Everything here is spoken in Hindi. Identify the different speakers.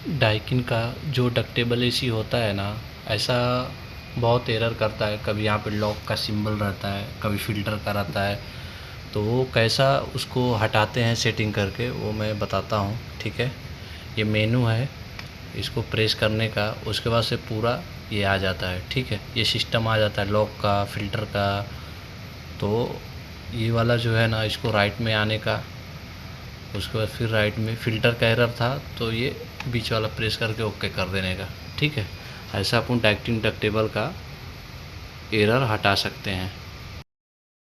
Speaker 1: डाइकिन का जो डक्टेबल एसी होता है ना, ऐसा बहुत एरर करता है। कभी यहाँ पे लॉक का सिंबल रहता है, कभी फ़िल्टर का रहता है। तो वो कैसा उसको हटाते हैं सेटिंग करके, वो मैं बताता हूँ, ठीक है। ये मेनू है, इसको प्रेस करने का, उसके बाद से पूरा ये आ जाता है, ठीक है। ये सिस्टम आ जाता है लॉक का, फ़िल्टर का। तो ये वाला जो है ना, इसको राइट में आने का, उसके बाद फिर राइट में फ़िल्टर का एरर था तो ये बीच वाला प्रेस करके ओके कर देने का, ठीक है। ऐसा अपन डाइकिन डक्टेबल का एरर हटा सकते हैं।